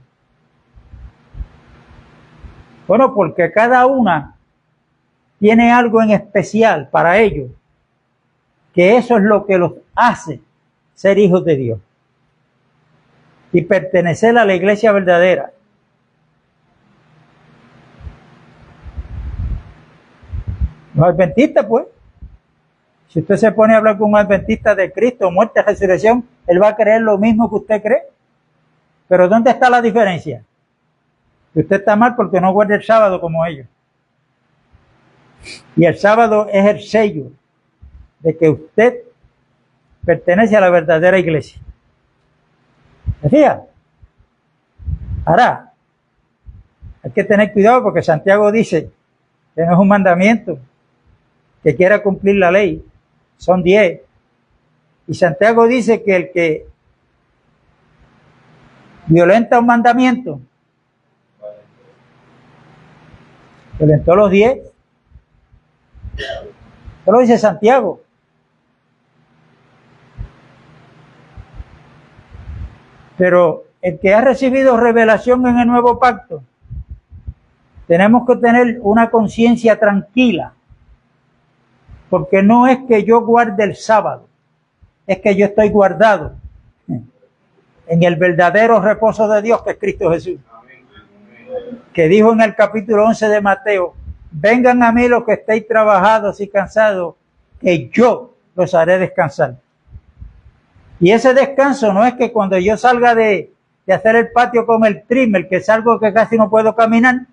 Bueno, porque cada una tiene algo en especial para ellos, que eso es lo que los hace ser hijos de Dios y pertenecer a la iglesia verdadera. Los adventistas, pues, si usted se pone a hablar con un adventista de Cristo, muerte, resurrección, él va a creer lo mismo que usted cree. Pero ¿dónde está la diferencia? Que usted está mal porque no guarda el sábado como ellos. Y el sábado es el sello de que usted pertenece a la verdadera iglesia. ¿Me fija? Ahora, hay que tener cuidado porque Santiago dice que no es un mandamiento, que quiera cumplir la ley. Son 10. Y Santiago dice que el que violenta un mandamiento Violentó los 10. Eso lo dice Santiago. Pero el que ha recibido revelación en el nuevo pacto, tenemos que tener una conciencia tranquila, porque no es que yo guarde el sábado, es que yo estoy guardado en el verdadero reposo de Dios, que es Cristo Jesús, que dijo en el capítulo 11 de Mateo: vengan a mí los que estéis trabajados y cansados, que yo los haré descansar. Y ese descanso no es que cuando yo salga de hacer el patio con el trimmer, que salgo que casi no puedo caminar,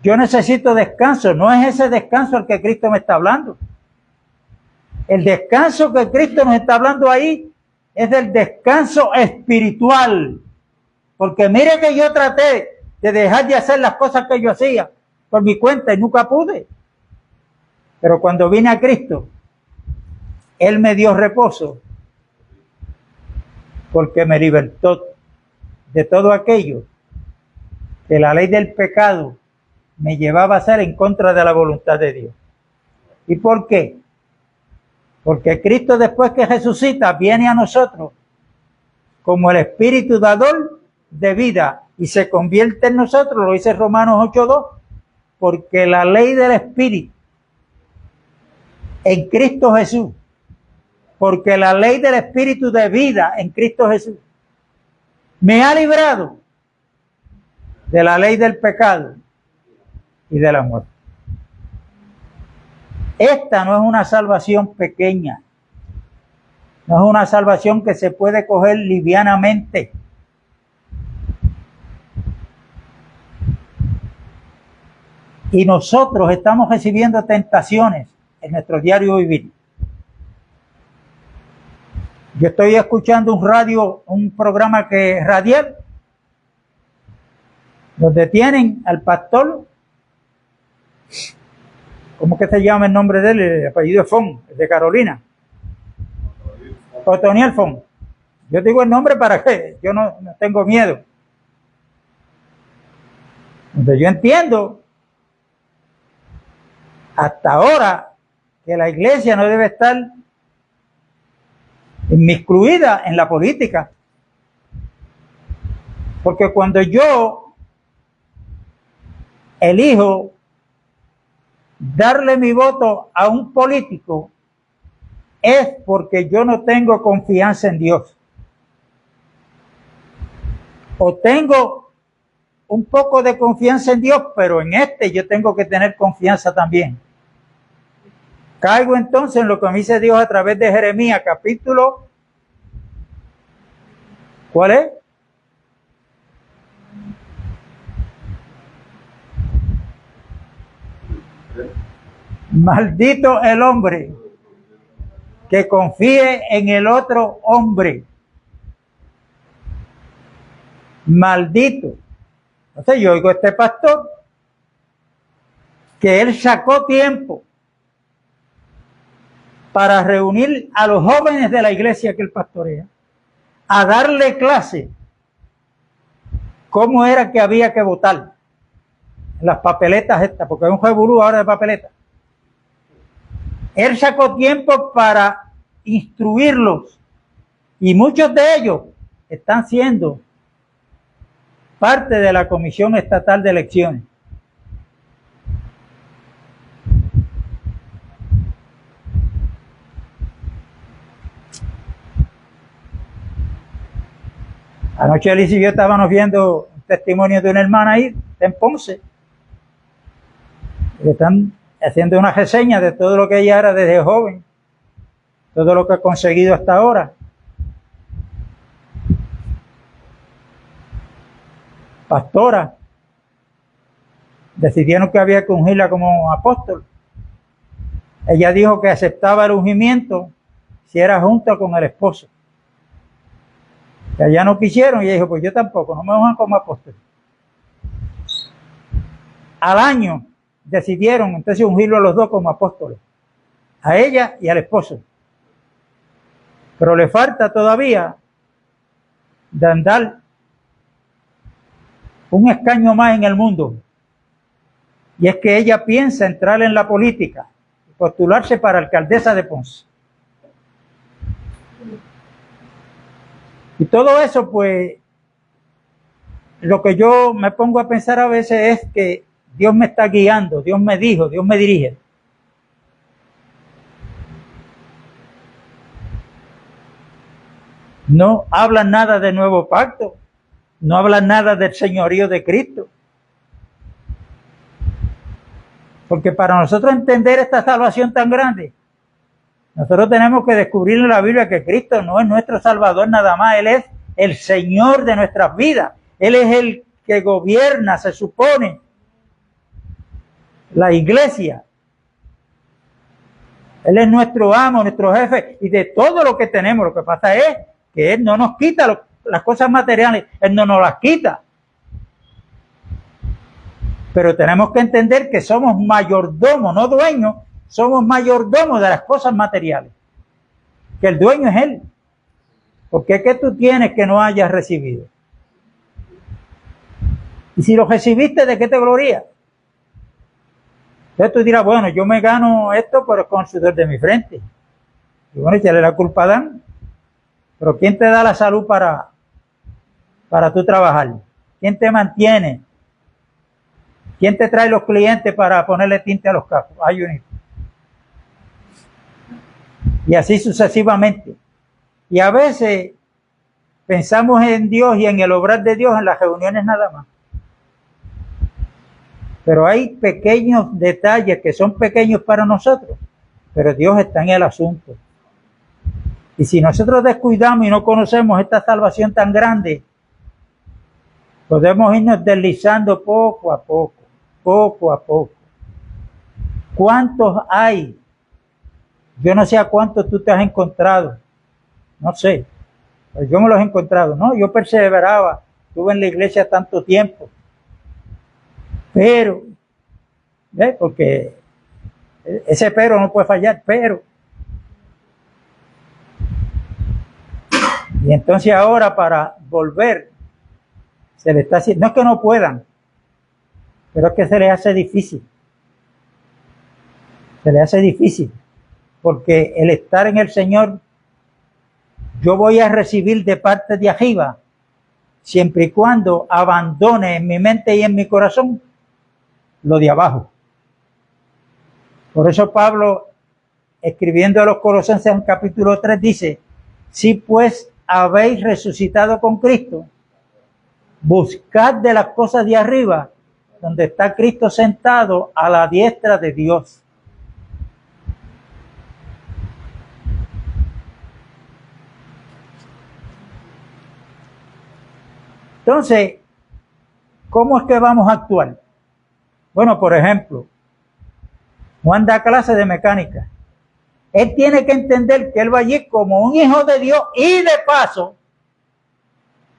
yo necesito descanso. No es ese descanso al que Cristo me está hablando. El descanso que Cristo nos está hablando ahí es del descanso espiritual. Porque mire que yo traté de dejar de hacer las cosas que yo hacía por mi cuenta y nunca pude. Pero cuando vine a Cristo, Él me dio reposo, porque me libertó de todo aquello que la ley del pecado me llevaba a hacer en contra de la voluntad de Dios. ¿Y por qué? Porque Cristo, después que resucita, viene a nosotros como el Espíritu dador de vida y se convierte en nosotros, lo dice Romanos 8:2, porque la ley del Espíritu en Cristo Jesús, porque la ley del Espíritu de vida en Cristo Jesús me ha librado de la ley del pecado y de la muerte. Esta no es una salvación pequeña, no es una salvación que se puede coger livianamente. Y nosotros estamos recibiendo tentaciones en nuestro diario vivir. Yo estoy escuchando un programa que radial, donde tienen al pastor, ¿cómo que se llama el nombre de él? El apellido es Fon, es de Carolina. Otoniel Fon. Yo digo el nombre para que yo no tengo miedo. Entonces yo entiendo hasta ahora que la iglesia no debe estar inmiscuida en la política, porque cuando yo elijo darle mi voto a un político es porque yo no tengo confianza en Dios, o tengo un poco de confianza en Dios, pero en yo tengo que tener confianza también. Caigo entonces en lo que me dice Dios a través de Jeremías, capítulo, ¿cuál es? Maldito el hombre que confíe en el otro hombre. Maldito. Entonces yo oigo a este pastor que él sacó tiempo para reunir a los jóvenes de la iglesia que él pastorea, a darle clase cómo era que había que votar en las papeletas estas, porque hay un revolú ahora de papeletas. Él sacó tiempo para instruirlos y muchos de ellos están siendo parte de la Comisión Estatal de Elecciones. Anoche Alicia y yo estábamos viendo un testimonio de una hermana ahí en Ponce, que están haciendo una reseña de todo lo que ella era desde joven, todo lo que ha conseguido hasta ahora. Pastora, decidieron que había que ungirla como apóstol. Ella dijo que aceptaba el ungimiento si era junto con el esposo. Que allá no quisieron, y ella dijo, pues yo tampoco, no me unjan como apóstol. Al año decidieron entonces ungirlo a los dos como apóstoles, a ella y al esposo. Pero le falta todavía de andar un escaño más en el mundo Y es que ella piensa entrar en la política, postularse para alcaldesa de Ponce. Y todo eso, pues, lo que yo me pongo a pensar a veces es que Dios me está guiando, Dios me dijo, Dios me dirige. No hablan nada del nuevo pacto, no hablan nada del señorío de Cristo. Porque para nosotros entender esta salvación tan grande, nosotros tenemos que descubrir en la Biblia que Cristo no es nuestro Salvador nada más, Él es el Señor de nuestras vidas. Él es el que gobierna, se supone, la iglesia. Él es nuestro amo, nuestro jefe, y de todo lo que tenemos. Lo que pasa es que Él no nos quita las cosas materiales, Él no nos las quita. Pero tenemos que entender que somos mayordomos, no dueños, somos mayordomos de las cosas materiales. Que el dueño es Él. Porque ¿qué tú tienes que no hayas recibido? Y si lo recibiste, ¿de qué te glorías? Entonces tú dirás, bueno, yo me gano esto, pero es con el sudor de mi frente. Y bueno, échale la culpa a Dan. Pero ¿quién te da la salud para tú trabajar? ¿Quién te mantiene? ¿Quién te trae los clientes para ponerle tinte a los carros? Hay un hijo. Y así sucesivamente. Y a veces pensamos en Dios y en el obrar de Dios en las reuniones nada más. Pero hay pequeños detalles que son pequeños para nosotros, pero Dios está en el asunto. Y si nosotros descuidamos y no conocemos esta salvación tan grande, podemos irnos deslizando poco a poco, poco a poco. ¿Cuántos hay? Yo no sé a cuántos tú te has encontrado, no sé, pero yo me los he encontrado. No, yo perseveraba, estuve en la iglesia tanto tiempo, pero, ¿ves? Porque ese pero no puede fallar, pero. Y entonces ahora para volver, se le está haciendo, no es que no puedan, pero es que se les hace difícil. Se les hace difícil, porque el estar en el Señor, yo voy a recibir de parte de arriba, siempre y cuando abandone en mi mente y en mi corazón lo de abajo. Por eso Pablo, escribiendo a los Colosenses en capítulo 3, dice, si pues habéis resucitado con Cristo, buscad de las cosas de arriba, donde está Cristo sentado a la diestra de Dios. Entonces, ¿cómo es que vamos a actuar? Bueno, por ejemplo, Juan da clase de mecánica. Él tiene que entender que él va allí como un hijo de Dios y de paso.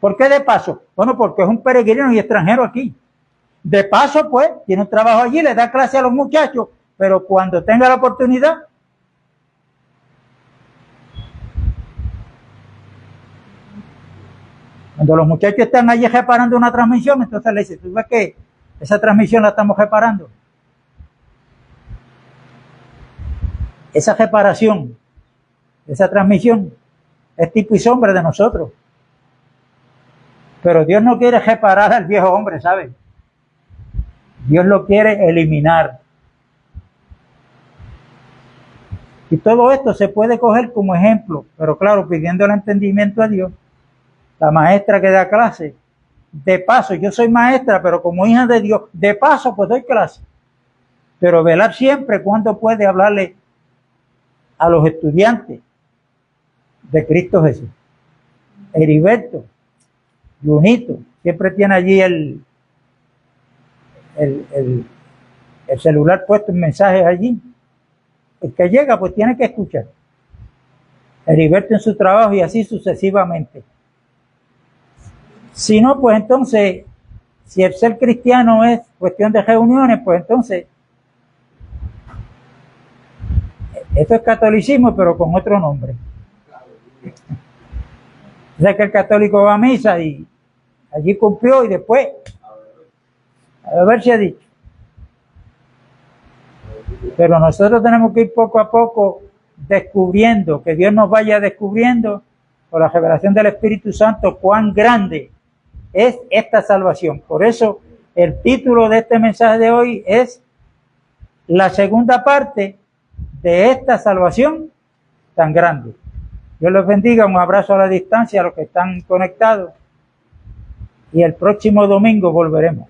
¿Por qué de paso? Bueno, porque es un peregrino y extranjero aquí. De paso, pues, tiene un trabajo allí, le da clase a los muchachos, pero cuando tenga la oportunidad, cuando los muchachos están allí reparando una transmisión, entonces le dice, ¿tú ves que esa transmisión la estamos reparando? Esa reparación, esa transmisión, es tipo y sombra de nosotros. Pero Dios no quiere reparar al viejo hombre, ¿saben? Dios lo quiere eliminar. Y todo esto se puede coger como ejemplo, pero claro, pidiendo el entendimiento a Dios. La maestra que da clase, de paso, yo soy maestra, pero como hija de Dios, de paso pues doy clase. Pero velar siempre cuando puede hablarle a los estudiantes de Cristo Jesús. Heriberto, Junito, siempre tiene allí el celular puesto en mensajes allí. El que llega pues tiene que escuchar. Heriberto en su trabajo y así sucesivamente. Si no, pues entonces, si el ser cristiano es cuestión de reuniones, pues entonces, esto es catolicismo, pero con otro nombre. O sea que el católico va a misa y allí cumplió y después, a ver si ha dicho. Pero nosotros tenemos que ir poco a poco descubriendo, que Dios nos vaya descubriendo por la revelación del Espíritu Santo cuán grande es esta salvación. Por eso el título de este mensaje de hoy es la segunda parte de esta salvación tan grande. Dios los bendiga, un abrazo a la distancia a los que están conectados y el próximo domingo volveremos.